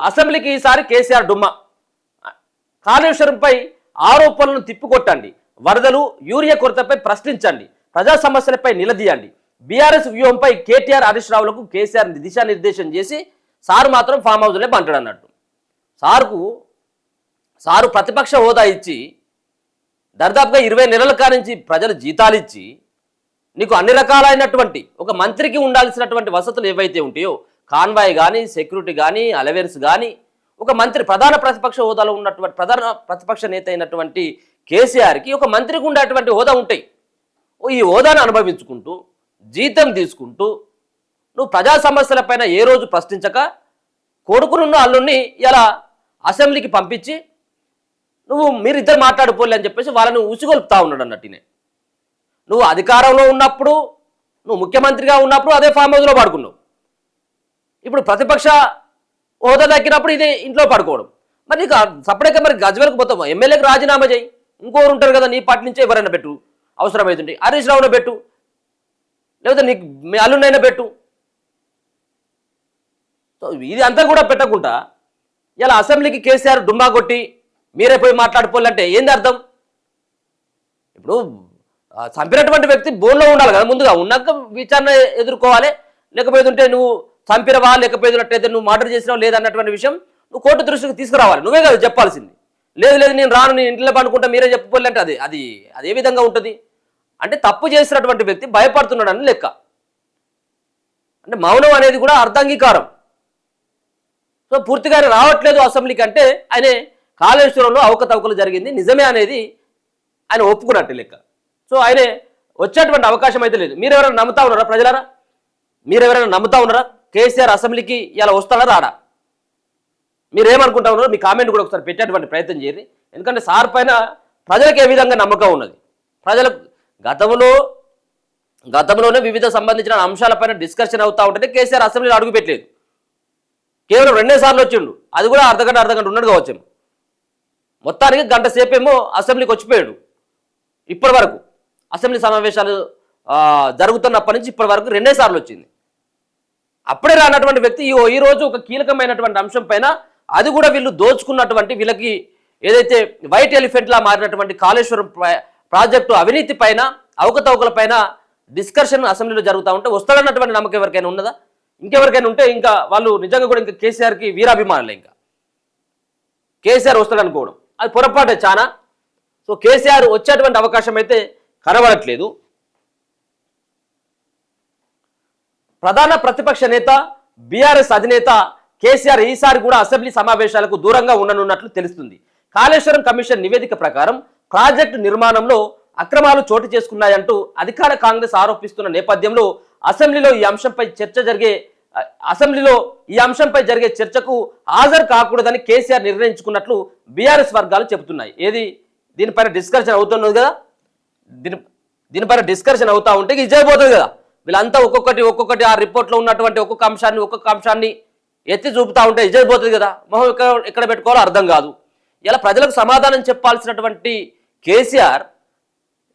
అసెంబ్లీకి ఈసారి కేసీఆర్ డుమ్మా. కాళేశ్వరంపై ఆరోపణలను తిప్పికొట్టండి, వరదలు యూరియా కొరతపై ప్రశ్నించండి, ప్రజా సమస్యలపై నిలదీయండి. బీఆర్ఎస్ వ్యూహంపై కేటీఆర్ హరీష్ రావులకు కేసీఆర్ దిశానిర్దేశం చేసి సారు మాత్రం ఫామ్ హౌస్లే బంటాడు అన్నట్టు. సారు ప్రతిపక్ష హోదా ఇచ్చి దర్దాపుగా 20 నెలల కానించి ప్రజలు జీతాలు ఇచ్చి నీకు అన్ని రకాలైనటువంటి ఒక మంత్రికి ఉండాల్సినటువంటి వసతులు ఏవైతే ఉంటాయో, కాన్వాయ్ కానీ, సెక్యూరిటీ కానీ, అలవెన్స్ కానీ, ఒక మంత్రి ప్రధాన ప్రతిపక్ష హోదాలో ఉన్నటువంటి ప్రధాన ప్రతిపక్ష నేత అయినటువంటి కేసీఆర్కి ఒక మంత్రికి ఉండేటువంటి హోదా ఉంటాయి. ఈ హోదాను అనుభవించుకుంటూ జీతం తీసుకుంటూ నువ్వు ప్రజా సమస్యలపైన ఏ రోజు ప్రశ్నించక కొడుకునున్న అల్లుడిని ఇలా అసెంబ్లీకి పంపించి మీరిద్దరు మాట్లాడుకోలే అని చెప్పేసి వాళ్ళని ఉసిగొలుపుతా ఉన్నాడు అన్నట్టునే. నువ్వు అధికారంలో ఉన్నప్పుడు, నువ్వు ముఖ్యమంత్రిగా ఉన్నప్పుడు అదే ఫామ్ హౌస్లో పడుకున్నావు. ఇప్పుడు ప్రతిపక్ష హోదా దక్కినప్పుడు ఇదే ఇంట్లో పడుకోవడం. మరి నీకు సపరేట్గా మరి గజ్వేల్కి పోతావు, ఎమ్మెల్యేకి రాజీనామా చేయి, ఇంకోరు ఉంటారు కదా నీ పార్టీ నుంచే ఎవరైనా పెట్టు, అవసరమవుతుంటే హరీష్ రావును పెట్టు, లేకపోతే నీకు మీ అల్లునైనా పెట్టు. సో ఇది అంతా కూడా పెట్టకుండా ఇలా అసెంబ్లీకి కేసీఆర్ డుమ్మా కొట్టి మీరే పోయి మాట్లాడుకోవాలంటే ఏంది అర్థం? ఇప్పుడు చంపినటువంటి వ్యక్తి బోన్లో ఉండాలి కదా, ముందుగా ఉన్నాక విచారణ ఎదుర్కోవాలి. లేకపోతుంటే నువ్వు చంపినవా లేకపోయినట్టయితే నువ్వు మర్డర్ చేసినావు లేదన్నటువంటి విషయం నువ్వు కోర్టు దృష్టికి తీసుకురావాలి. నువ్వే కదా చెప్పాల్సింది. లేదు నేను రాను, నేను ఇంట్లో పనుకుంటా, మీరే చెప్పుకోవాలంటే అది ఏ విధంగా ఉంటుంది అంటే తప్పు చేసినటువంటి వ్యక్తి భయపడుతున్నాడని లెక్క. అంటే మౌనం అనేది కూడా అర్ధాంగీకారం. సో పూర్తిగా రావట్లేదు అసెంబ్లీకి అంటే ఆయన కాళేశ్వరంలో అవకతవకలు జరిగింది నిజమే అనేది ఆయన ఒప్పుకున్నట్టు లెక్క. సో ఆయన వచ్చేటువంటి అవకాశం అయితే లేదు. మీరెవరైనా నమ్ముతా ఉన్నారా ప్రజలారా? మీరెవరైనా నమ్ముతా ఉన్నారా కేసీఆర్ అసెంబ్లీకి ఇలా వస్తాడా రాడా? మీరేమనుకుంటా ఉన్నారో మీ కామెంట్ కూడా ఒకసారి పెట్టేటువంటి ప్రయత్నం చేయండి. ఎందుకంటే సార్ పైన ప్రజలకు ఏ విధంగా నమ్మకం ఉన్నది. ప్రజలకు గతంలోనే వివిధ సంబంధించిన అంశాలపైన డిస్కషన్ అవుతూ ఉంటే కేసీఆర్ అసెంబ్లీలో అడుగు పెట్టలేదు. కేవలం 2 సార్లు వచ్చిండు, అది కూడా అర్ధగంట ఉన్నట్టుగా వచ్చాము. మొత్తానికి గంట సేపేమో అసెంబ్లీకి వచ్చిపోయాడు. ఇప్పటి వరకు అసెంబ్లీ సమావేశాలు జరుగుతున్నప్పటి నుంచి ఇప్పటి వరకు 2 సార్లు వచ్చింది. అప్పుడే రానటువంటి వ్యక్తి ఈ రోజు ఒక కీలకమైనటువంటి అంశం పైన, అది కూడా వీళ్ళు దోచుకున్నటువంటి వీళ్ళకి ఏదైతే వైట్ ఎలిఫెంట్లా మారినటువంటి కాళేశ్వరం ప్రాజెక్టు అవినీతి పైన, అవకతవకల పైన డిస్కషన్ అసెంబ్లీలో జరుగుతూ ఉంటే వస్తాడన్నటువంటి నమ్మకం ఎవరికైనా ఉన్నదా? ఇంకెవరికైనా ఉంటే ఇంకా వాళ్ళు నిజంగా కూడా ఇంకా కేసీఆర్కి వీరాభిమానులే. ఇంకా కేసీఆర్ వస్తాడనుకోవడం అది పొరపాటే చాలా. సో కేసీఆర్ వచ్చేటువంటి అవకాశం అయితే కనబడట్లేదు. ప్రధాన ప్రతిపక్ష నేత బీఆర్ఎస్ అధినేత కేసీఆర్ ఈసారి కూడా అసెంబ్లీ సమావేశాలకు దూరంగా ఉండనున్నట్లు తెలుస్తుంది. కాళేశ్వరం కమిషన్ నివేదిక ప్రకారం ప్రాజెక్టు నిర్మాణంలో అక్రమాలు చోటు చేసుకున్నాయంటూ అధికార కాంగ్రెస్ ఆరోపిస్తున్న నేపథ్యంలో అసెంబ్లీలో ఈ అంశంపై జరిగే చర్చకు హాజరు కాకూడదని కేసీఆర్ నిర్ణయించుకున్నట్లు బీఆర్ఎస్ వర్గాలు చెబుతున్నాయి. దీనిపైన డిస్కషన్ అవుతున్నది కదా, దీనిపైన డిస్కషన్ అవుతా ఉంటే ఇది చేయబోతుంది కదా. వీళ్ళంతా ఒక్కొక్కటి ఆ రిపోర్ట్లో ఉన్నటువంటి ఒక్కొక్క అంశాన్ని ఎత్తి చూపుతా ఉంటే ఇది చేయబోతుంది కదా. మొహం ఎక్కడ పెట్టుకోవాలో అర్థం కాదు. ఇలా ప్రజలకు సమాధానం చెప్పాల్సినటువంటి కేసీఆర్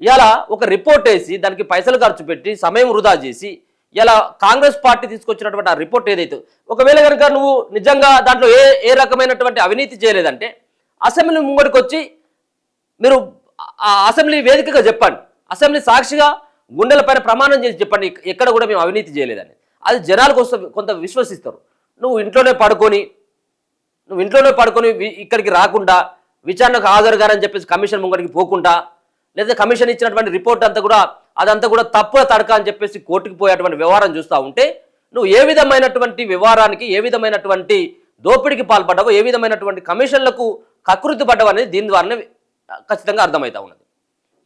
ఇలా ఒక రిపోర్ట్ వేసి దానికి పైసలు ఖర్చు పెట్టి సమయం వృధా చేసి ఇలా కాంగ్రెస్ పార్టీ తీసుకొచ్చినటువంటి ఆ రిపోర్ట్ ఏదైతే, ఒకవేళ కనుక నువ్వు నిజంగా దాంట్లో ఏ రకమైనటువంటి అవినీతి చేయలేదంటే అసెంబ్లీ ముంగడికి వచ్చి మీరు అసెంబ్లీ వేదికగా చెప్పండి, అసెంబ్లీ సాక్షిగా గుండెలపైన ప్రమాణం చేసి చెప్పండి ఎక్కడ కూడా మేము అవినీతి చేయలేదని. అది జనాలకు కొంత విశ్వసిస్తారు. నువ్వు ఇంట్లోనే పడుకొని ఇక్కడికి రాకుండా విచారణకు హాజరు గారని చెప్పేసి కమిషన్ ముంగడికి పోకుండా, లేదా కమిషన్ ఇచ్చినటువంటి రిపోర్ట్ అదంతా కూడా తప్పుల తడక అని చెప్పేసి కోర్టుకు పోయేటువంటి వ్యవహారం చూస్తూ ఉంటే నువ్వు ఏ విధమైనటువంటి వ్యవహారానికి, ఏ విధమైనటువంటి దోపిడీకి పాల్పడ్డావో, ఏ విధమైనటువంటి కమిషన్లకు కకృతి పడ్డావు అనేది దీని ద్వారానే ఖచ్చితంగా అర్థమవుతా ఉన్నది.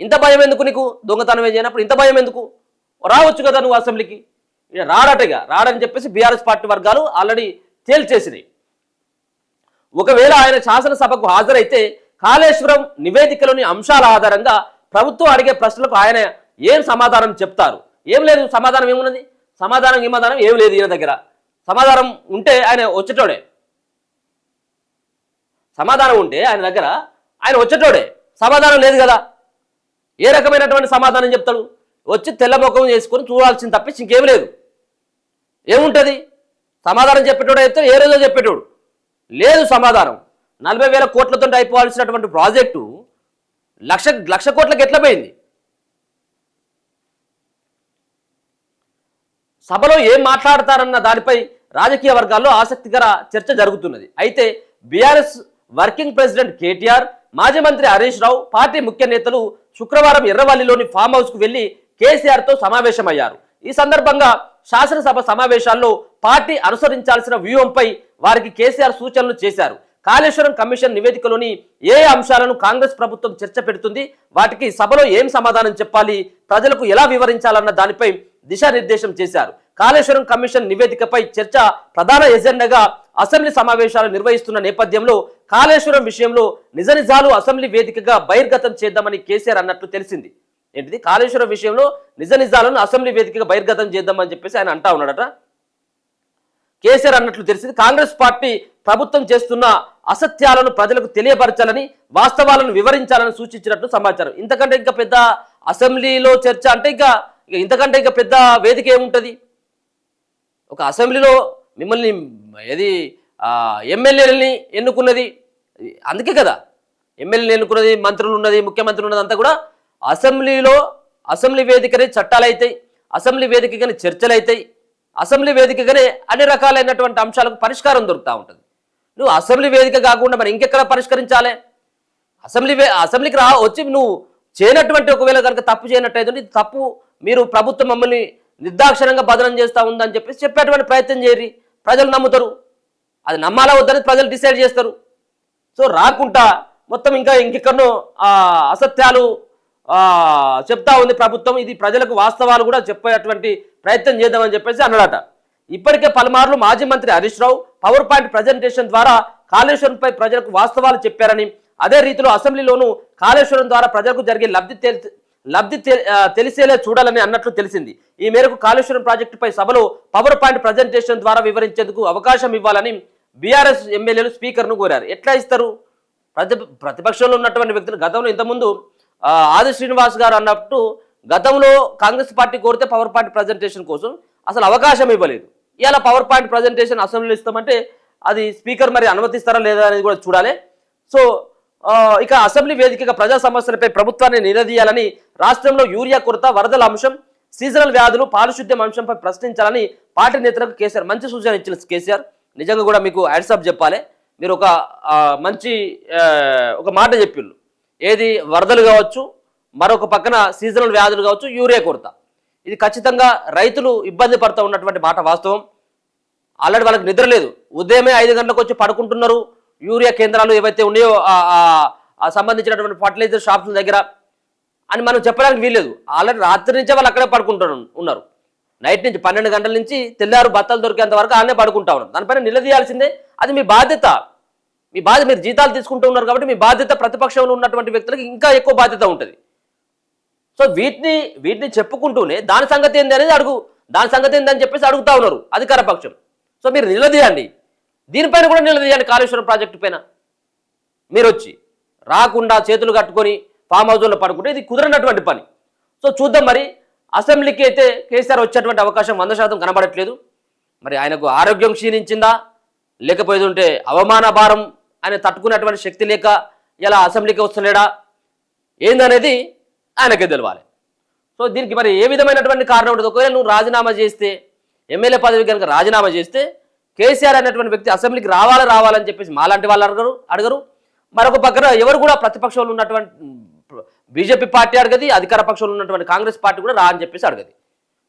ఇంత భయం ఎందుకు నీకు? దొంగతనం ఏం చేయనప్పుడు ఇంత భయం ఎందుకు? రావచ్చు కదా నువ్వు అసెంబ్లీకి. రాడని చెప్పేసి బీఆర్ఎస్ పార్టీ వర్గాలు ఆల్రెడీ తేల్చేసినాయి. ఒకవేళ ఆయన శాసనసభకు హాజరైతే కాళేశ్వరం నివేదికలోని అంశాల ఆధారంగా ప్రభుత్వం అడిగే ప్రశ్నలకు ఆయన ఏం సమాధానం చెప్తారు? ఏం లేదు. సమాధానం ఏమున్నది? సమాధానం ఏం లేదు ఈయన దగ్గర. సమాధానం ఉంటే ఆయన వచ్చేటోడే. సమాధానం ఉంటే ఆయన దగ్గర ఆయన వచ్చేటోడే. సమాధానం లేదు కదా. ఏ రకమైనటువంటి సమాధానం చెప్తాడు? వచ్చి తెల్లముఖం చేసుకొని చూడాల్సింది తప్పించి ఇంకేం లేదు. ఏముంటుంది? సమాధానం చెప్పేటోడు అయితే ఏ రోజో చెప్పేటోడు, లేదు సమాధానం. 40,000 కోట్లతో అయిపోవాల్సినటువంటి ప్రాజెక్టు లక్ష కోట్లకు ఎట్లా పోయింది? సభలో ఏం మాట్లాడతారన్న దానిపై రాజకీయ వర్గాల్లో ఆసక్తికర చర్చ జరుగుతున్నది. అయితే బీఆర్ఎస్ వర్కింగ్ ప్రెసిడెంట్ కేటీఆర్, మాజీ మంత్రి హరీష్ రావు, పార్టీ ముఖ్య నేతలు శుక్రవారం ఎర్రవల్లిలోని ఫామ్ హౌస్ కు వెళ్లి కేసీఆర్తో సమావేశమయ్యారు. ఈ సందర్భంగా శాసనసభ సమావేశాల్లో పార్టీ అనుసరించాల్సిన వ్యూహంపై వారికి కేసీఆర్ సూచనలు చేశారు. కాళేశ్వరం కమిషన్ నివేదికలోని ఏ అంశాలను కాంగ్రెస్ ప్రభుత్వం చర్చ పెడుతుంది, వాటికి సభలో ఏం సమాధానం చెప్పాలి, ప్రజలకు ఎలా వివరించాలన్న దానిపై దిశానిర్దేశం చేశారు. కాళేశ్వరం కమిషన్ నివేదికపై చర్చ ప్రధాన ఎజెండాగా అసెంబ్లీ సమావేశాలు నిర్వహిస్తున్న నేపథ్యంలో కాళేశ్వరం విషయంలో నిజాలు అసెంబ్లీ వేదికగా బహిర్గతం చేద్దామని కేసీఆర్ అన్నట్లు తెలిసింది. ఏంటిది? కాళేశ్వరం విషయంలో నిజాలను అసెంబ్లీ వేదికగా బహిర్గతం చేద్దామని చెప్పేసి ఆయన అంటా ఉన్నాడట. కేసీఆర్ అన్నట్లు తెలిసింది. కాంగ్రెస్ పార్టీ ప్రభుత్వం చేస్తున్న అసత్యాలను ప్రజలకు తెలియపరచాలని, వాస్తవాలను వివరించాలని సూచించినట్లు సమాచారం. ఇంతకంటే ఇంకా పెద్ద అసెంబ్లీలో చర్చ అంటే ఇంతకంటే ఇంకా పెద్ద వేదిక ఏముంటుంది? ఒక అసెంబ్లీలో మిమ్మల్ని ఏది ఎమ్మెల్యేలని ఎన్నుకున్నది, అందుకే కదా ఎమ్మెల్యేలు ఎన్నుకున్నది, మంత్రులు ఉన్నది, ముఖ్యమంత్రి ఉన్నది, అంతా కూడా అసెంబ్లీ వేదికనే చట్టాలు అవుతాయి, అసెంబ్లీ వేదికగానే చర్చలు అవుతాయి, అసెంబ్లీ వేదికగానే అన్ని రకాలైనటువంటి అంశాలకు పరిష్కారం దొరుకుతూ ఉంటుంది. నువ్వు అసెంబ్లీ వేదిక కాకుండా మరి ఇంకెక్కడ పరిష్కరించాలి? అసెంబ్లీకి వచ్చి నువ్వు చేయనటువంటి ఒకవేళ కనుక తప్పు చేయనట్టయితే ఇది తప్పు, మీరు ప్రభుత్వం మమ్మల్ని నిర్దాక్షిణంగా బదనం చేస్తూ ఉందని చెప్పేసి చెప్పేటువంటి ప్రయత్నం చేయరి, ప్రజలు నమ్ముతారు. అది నమ్మాలా వద్దని ప్రజలు డిసైడ్ చేస్తారు. సో రాకుండా మొత్తం ఇంకెక్కడో అసత్యాలు చెప్తా ఉంది ప్రభుత్వం. ఇది ప్రజలకు వాస్తవాలు కూడా చెప్పేటువంటి ప్రయత్నం చేద్దామని చెప్పేసి అన్నాడట. ఇప్పటికే పలుమార్లు మాజీ మంత్రి Harish Rao power point presentation ద్వారా కాళేశ్వరంపై ప్రజలకు వాస్తవాలు చెప్పారని, అదే రీతిలో అసెంబ్లీలోనూ కాళేశ్వరం ద్వారా ప్రజలకు జరిగే లబ్ధి తెలిసేలా చూడాలని అన్నట్లు తెలిసింది. ఈ మేరకు కాళేశ్వరం ప్రాజెక్టుపై సభలో పవర్ పాయింట్ ప్రజెంటేషన్ ద్వారా వివరించేందుకు అవకాశం ఇవ్వాలని బీఆర్ఎస్ ఎమ్మెల్యేలు స్పీకర్ను కోరారు. ఎట్లా ఇస్తారు? ప్రతిపక్షంలో ఉన్నటువంటి వ్యక్తులు గతంలో ఇంతకుముందు ఆది శ్రీనివాస్ గారు అన్నట్టు గతంలో కాంగ్రెస్ పార్టీ కోరితే పవర్ పాయింట్ ప్రజెంటేషన్ కోసం అసలు అవకాశం ఇవ్వలేదు. ఇలా పవర్ పాయింట్ ప్రజెంటేషన్ అసెంబ్లీలో ఇస్తామంటే అది స్పీకర్ మరి అనుమతిస్తారా లేదా అనేది కూడా చూడాలి. సో ఇక అసెంబ్లీ వేదికగా ప్రజా సమస్యలపై ప్రభుత్వాన్ని నిలదీయాలని, రాష్ట్రంలో యూరియా కొరత, వరదల అంశం, సీజనల్ వ్యాధులు, పారిశుద్ధ్యం అంశంపై ప్రశ్నించాలని పార్టీ నేతలకు కేసీఆర్ మంచి సూచన ఇచ్చిన కేసీఆర్ నిజంగా కూడా మీకు హ్యాట్సాప్ చెప్పాలి. మీరు మంచి ఒక మాట చెప్పిళ్ళు. ఏది? వరదలు కావచ్చు, మరొక పక్కన సీజనల్ వ్యాధులు కావచ్చు, యూరియా కొరత. ఇది ఖచ్చితంగా రైతులు ఇబ్బంది పడుతూ ఉన్నటువంటి మాట వాస్తవం. ఆల్రెడీ వాళ్ళకి నిద్ర లేదు, ఉదయమే 5 గంటలకు వచ్చి పడుకుంటున్నారు. యూరియా కేంద్రాలు ఏవైతే ఉన్నాయో సంబంధించినటువంటి ఫర్టిలైజర్ షాప్ల దగ్గర అని మనం చెప్పడానికి వీల్లేదు. ఆల్రెడీ రాత్రి నుంచే వాళ్ళు అక్కడే ఉన్నారు. నైట్ నుంచి 12 గంటల నుంచి తెల్లారు బత్తలు దొరికేంత వరకు ఆడనే పడుకుంటా ఉన్నారు. దానిపైన నిలదీయాల్సిందే. అది మీ బాధ్యత. మీరు జీతాలు తీసుకుంటూ ఉన్నారు కాబట్టి మీ బాధ్యత. ప్రతిపక్షంలో ఉన్నటువంటి వ్యక్తులకు ఇంకా ఎక్కువ బాధ్యత ఉంటుంది. సో వీటిని చెప్పుకుంటూనే దాని సంగతి ఏంది అనేది దాని సంగతి ఏందని చెప్పేసి అడుగుతా ఉన్నారు అధికార పక్షం. సో మీరు నిలదీయండి, దీనిపైన కూడా నిలదీయండి. కాళేశ్వరం ప్రాజెక్టు పైన మీరు వచ్చి రాకుండా చేతులు కట్టుకొని ఫామ్ హౌస్లో పడుకుంటే ఇది కుదరనటువంటి పని. సో చూద్దాం మరి. అసెంబ్లీకి అయితే కేసీఆర్ వచ్చేటువంటి అవకాశం 100% కనబడట్లేదు. మరి ఆయనకు ఆరోగ్యం క్షీణించిందా, లేకపోతే ఉంటే అవమాన భారం ఆయన తట్టుకునేటువంటి శక్తి లేక ఇలా అసెంబ్లీకి వస్తలేడా ఏందనేది ఆయనకే తెలవాలి. సో దీనికి మరి ఏ విధమైనటువంటి కారణం ఉంటుంది? ఒకవేళ నువ్వు రాజీనామా చేస్తే, ఎమ్మెల్యే పదవి కనుక రాజీనామా చేస్తే కేసీఆర్ అనేటువంటి వ్యక్తి అసెంబ్లీకి రావాలని చెప్పేసి మాలాంటి వాళ్ళు అడగరు. మరొక పక్కన ఎవరు కూడా ప్రతిపక్షంలో ఉన్నటువంటి బీజేపీ పార్టీ అడగది, అధికార పక్షంలో ఉన్నటువంటి కాంగ్రెస్ పార్టీ కూడా రా అని చెప్పేసి అడగది.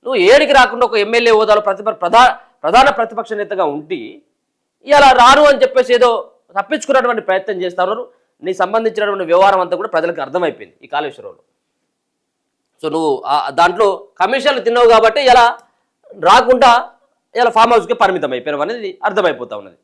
నువ్వు ఏడికి రాకుండా ఒక ఎమ్మెల్యే హోదాలో ప్రధాన ప్రతిపక్ష నేతగా ఉండి ఇలా రాను అని చెప్పేసి ఏదో తప్పించుకున్నటువంటి ప్రయత్నం చేస్తా ఉన్నారు. నీ సంబంధించినటువంటి వ్యవహారం అంతా కూడా ప్రజలకు అర్థమైపోయింది ఈ కాళేశ్వరంలో. సో నువ్వు దాంట్లో కమిషన్లు తిన్నావు కాబట్టి ఇలా రాకుండా ఇలా ఫామ్ హౌస్కి పరిమితం అయిపోయినావు అనేది అర్థమైపోతా ఉన్నది.